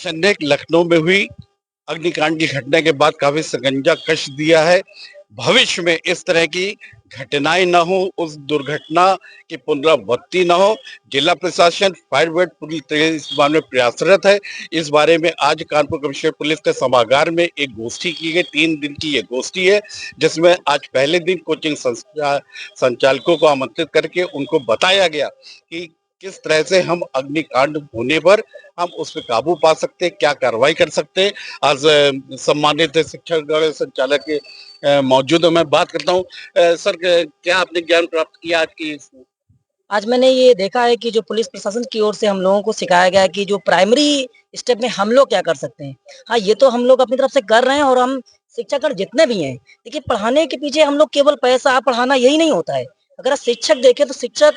चेन्नई लखनऊ में हुई अग्निकांड की घटना के बाद काफी शिकंजा कस दिया है। भविष्य में इस तरह की घटनाएं न हो, उस दुर्घटना की पुनरावृत्ति न हो। जिला प्रशासन, फायर ब्रिगेड पूरी तरह इस बारे में प्रयासरत है। इस बारे में आज कानपुर कमिश्नर पुलिस के सभागार में एक गोष्ठी की गई। 3 दिन की ये गोष्ठी है, जिसमें आज पहले दिन कोचिंग संचालकों को आमंत्रित करके उनको बताया गया कि किस तरह से हम अग्निकांड होने पर हम उस पर काबू पा सकते हैं, क्या कार्रवाई कर सकते हैं। आज सम्मानित शिक्षक संचालक के मौजूद है, मैं बात करता हूँ। सर, क्या आपने ज्ञान प्राप्त किया आज की? आज मैंने ये देखा है कि जो पुलिस प्रशासन की ओर से हम लोगों को सिखाया गया है कि जो प्राइमरी स्टेप में हम लोग क्या कर सकते हैं। हाँ, ये तो हम लोग अपनी तरफ से कर रहे हैं और हम शिक्षक जितने भी हैं, देखिए पढ़ाने के पीछे हम लोग केवल पैसा पढ़ाना यही नहीं होता है। अगर शिक्षक देखें तो शिक्षक,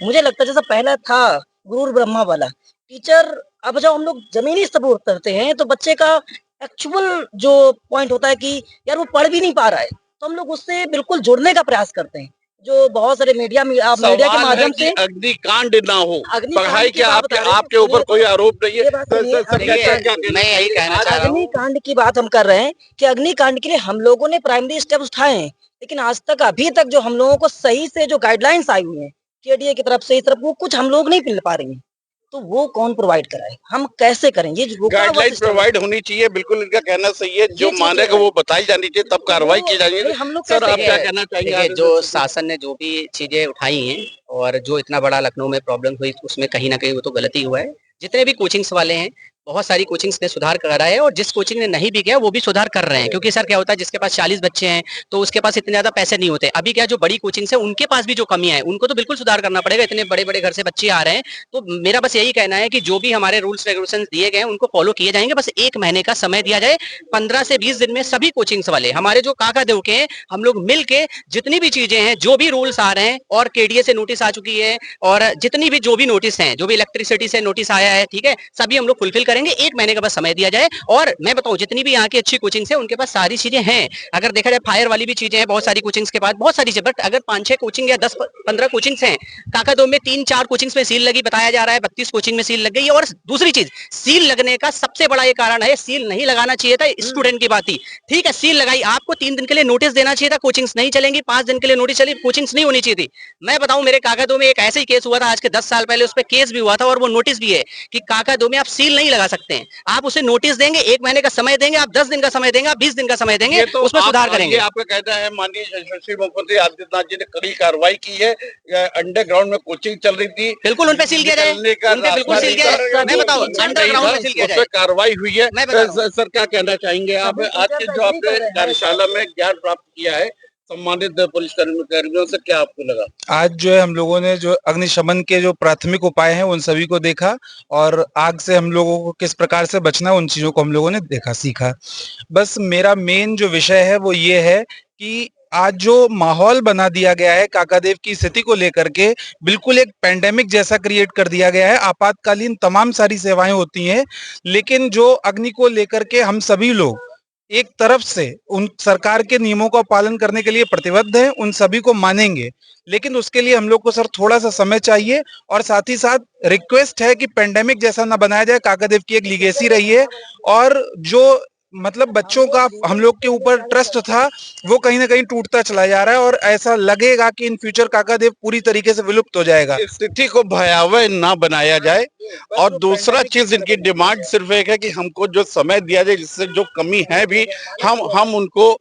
मुझे लगता है जैसा पहला था गुरु ब्रह्मा वाला टीचर, अब जब हम लोग जमीनी स्तर पर उतरते हैं तो बच्चे का एक्चुअल जो पॉइंट होता है कि यार वो पढ़ भी नहीं पा रहा है, तो हम लोग उससे बिल्कुल जुड़ने का प्रयास करते हैं। जो बहुत सारे मीडिया के माध्यम से अग्निकांड ना हो, पढ़ाई के आपके ऊपर कोई आरोप नहीं है। मैं यही कहना चाह रहा हूं, अग्निकांड की बात हम कर रहे हैं कि अग्निकांड के लिए हम लोगों ने प्राइमरी स्टेप उठाए हैं, लेकिन आज तक अभी तक जो हम लोगों को सही से जो गाइडलाइंस आई हुई है केडीए की तरफ से, इस तरफ वो कुछ हम लोग नहीं मिल पा रही है। तो वो कौन प्रोवाइड कराए, हम कैसे करें? ये गाइडलाइन प्रोवाइड होनी चाहिए, बिल्कुल इनका कहना सही है। जो मानेगा वो बताई जानी चाहिए, तब कार्रवाई की जानी चाहिए। हम लोग सर, आप क्या कहना चाहेंगे? जो शासन ने जो भी चीजें उठाई हैं और जो इतना बड़ा लखनऊ में प्रॉब्लम हुई, उसमें कहीं ना कहीं वो तो गलती हुआ है। जितने भी कोचिंग्स वाले हैं, बहुत सारी कोचिंग्स ने सुधार करा है और जिस कोचिंग ने नहीं भी किया वो भी सुधार कर रहे हैं। क्योंकि सर क्या होता है, जिसके पास 40 बच्चे हैं तो उसके पास इतने ज्यादा पैसे नहीं होते। अभी क्या, जो बड़ी कोचिंग्स है उनके पास भी जो कमियां है उनको तो बिल्कुल सुधार करना पड़ेगा। इतने बड़े बड़े घर से बच्चे आ रहे हैं, तो मेरा बस यही कहना है कि जो भी हमारे रूल्स रेगुलेशन दिए गए हैं उनको फॉलो किए जाएंगे। बस 1 महीने का समय दिया जाए, 15 से 20 दिन में सभी कोचिंग्स वाले हमारे जो काका देव के हैं, हम लोग मिल के जितनी भी चीजें हैं, जो भी रूल्स आ रहे हैं, और केडीए से नोटिस आ चुकी है और जितनी भी जो भी नोटिस है, जो भी इलेक्ट्रिसिटी से नोटिस आया है, ठीक है, सभी हम लोग फुलफिल करेंगे। 1 महीने का बस समय दिया जाए। और मैं बताऊं, जितनी भी यहाँ की अच्छी कोचिंग्स है उनके पास सारी चीजें हैं। अगर देखा जाए फायर वाली भी चीजें हैं बहुत सारी कोचिंग्स के पास, बहुत सारी चीजें। बट अगर 5-6 कोचिंग या 10-15 कोचिंग्स हैं, काकादो में 3-4 कोचिंग्स में सील लगी, बताया जा रहा है 32 कोचिंग में सील लग गई। और दूसरी चीज, सील लगने का सबसे बड़ा ये कारण है, सील नहीं लगाना चाहिए था स्टूडेंट की बात ही, ठीक है, सील लगाई, आपको 3 दिन के लिए नोटिस देना चाहिए था। कोचिंग्स नहीं चलेंगी, 5 दिन के लिए नोटिस चली, कोचिंग्स नहीं होनी चाहिए थी। मैं बताऊं, मेरे काकादो में एक ऐसे ही केस हुआ था आज के 10 साल पहले, उस पर केस भी हुआ था और वो नोटिस भी है कि काकादो में आप सील नहीं लगा सकते हैं। आप उसे नोटिस देंगे, 1 महीने का समय देंगे, आप 10 दिन का समय देंगे, आप 20 दिन का समय देंगे, तो उसमें सुधार करेंगे। आपका कहना है माननीय यशस्वी मुख्यमंत्री आदित्यनाथ जी ने कड़ी कार्रवाई की है। अंडरग्राउंड में कोचिंग चल रही थी, बिल्कुल उन पे सील किया जाए, उन पे बिल्कुल सील किया जाए। मैं बताऊं, अंडरग्राउंड में सील किया जाए, कार्रवाई हुई है। सर, क्या कहना चाहेंगे आप? आज के जो आपने कार्यशाला में ज्ञान प्राप्त किया है सम्मानित पुलिस कर्मियों से, क्या आपको लगा? आज जो है हम लोगों ने जो अग्निशमन के जो प्राथमिक उपाय हैं उन सभी को देखा, और आग से हम लोगों को किस प्रकार से बचना, उन चीजों को हम लोगों ने देखा, सीखा। बस मेरा मेन जो विषय है वो ये है कि आज जो माहौल बना दिया गया है काकादेव की स्थिति को लेकर के, बिल्कुल एक पेंडेमिक जैसा क्रिएट कर दिया गया है। आपातकालीन तमाम सारी सेवाएं होती हैं, लेकिन जो अग्नि को लेकर के हम सभी लोग एक तरफ से उन सरकार के नियमों का पालन करने के लिए प्रतिबद्ध हैं, उन सभी को मानेंगे, लेकिन उसके लिए हम लोग को सर थोड़ा सा समय चाहिए। और साथ ही साथ रिक्वेस्ट है कि पेंडेमिक जैसा ना बनाया जाए। काकादेव की एक लीगेसी रही है, और जो मतलब बच्चों का हम लोग के ऊपर ट्रस्ट था वो कहीं ना कहीं टूटता चला जा रहा है, और ऐसा लगेगा कि इन फ्यूचर काकादेव पूरी तरीके से विलुप्त हो जाएगा। स्थिति को भयावह ना बनाया जाए। और दूसरा चीज, इनकी डिमांड सिर्फ एक है कि हमको जो समय दिया जाए, जिससे जो कमी है भी हम उनको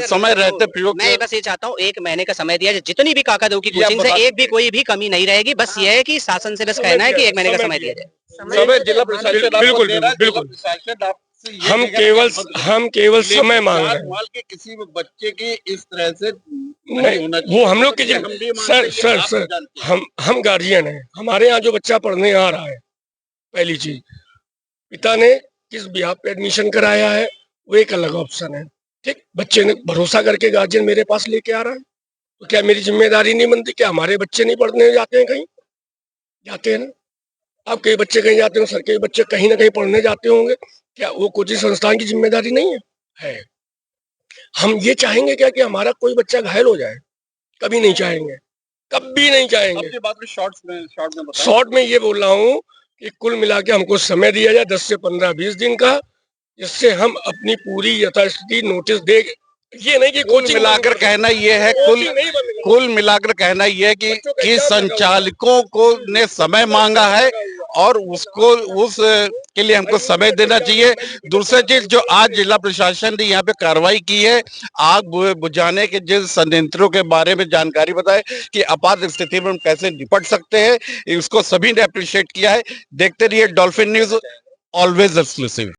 समय रहते प्रयोग। मैं बस ये चाहता हूँ 1 महीने का समय दिया जाए, जितनी भी काकादेव की कोचिंग से एक भी कोई भी कमी नहीं रहेगी। बस ये है कि शासन से बस कहना है कि 1 महीने का समय दिया जाए। जिला प्रशासन बिल्कुल हम केवल समय मांग रहे हैं कि किसी भी बच्चे की इस तरह से नहीं होना चाहिए। वो हम लोग के सर हम गार्जियन हैं। हमारे यहाँ जो बच्चा पढ़ने आ रहा है, पहली चीज, पिता ने किस बिहाफ पे एडमिशन कराया है वो एक अलग ऑप्शन है, ठीक। बच्चे ने भरोसा करके गार्जियन मेरे पास लेके आ रहा है, तो क्या मेरी जिम्मेदारी नहीं बनती? क्या हमारे बच्चे नहीं पढ़ने जाते हैं? कहीं जाते हैं ना। अब कई बच्चे कहीं जाते हैं, सर, कई बच्चे कहीं ना कहीं पढ़ने जाते होंगे। क्या वो कोचिंग संस्थान की जिम्मेदारी नहीं है? हम ये चाहेंगे क्या कि हमारा कोई बच्चा घायल हो जाए? कभी नहीं चाहेंगे, कभी नहीं चाहेंगे। शॉर्ट में ये बोल रहा हूँ कि कुल मिला के हमको समय दिया जाए 10 से 15-20 दिन का, जिससे हम अपनी पूरी यथास्थिति नोटिस दे। ये नहीं कि कुल मिलाकर कहना ये है कुल मिलाकर कहना ये है कि संचालकों को ने समय मांगा है और उसको उस के लिए हमको समय देना चाहिए। दूसरी चीज जो आज जिला प्रशासन ने यहाँ पे कार्रवाई की है, आग बुझाने के जिन संयंत्रों के बारे में जानकारी बताए कि आपात स्थिति में हम कैसे निपट सकते हैं, उसको सभी ने अप्रिशिएट किया है। देखते रहिए डॉल्फिन न्यूज, ऑलवेज एक्सक्लूसिव।